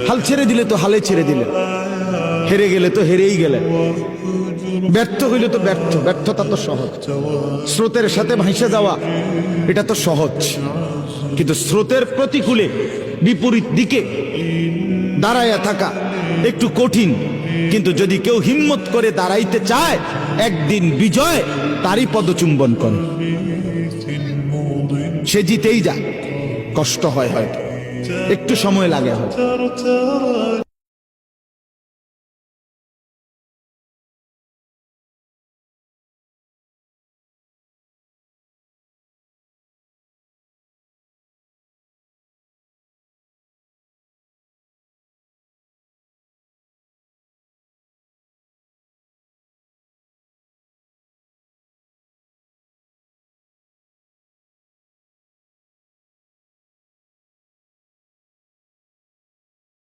হাল ছেড়ে দিলে তো হালে ছেড়ে দিলে, হেরে গেলে তো হেরেই গেলে, ব্যর্থ হইলে তো ব্যর্থ, ব্যর্থতা তো সহজ। স্রোতের সাথে ভাসে যাওয়া এটা তো সহজ, কিন্তু স্রোতের প্রতিকূলে বিপরীত দিকে দাঁড়ায়া থাকা একটু কঠিন। কিন্তু যদি কেউ হিম্মত করে দাঁড়াইতে চায়, একদিন বিজয় তারই পদচুম্বন করে, সে জিতেই যায়। কষ্ট হয়, হয়তো একটু সময় লাগে হয়তো।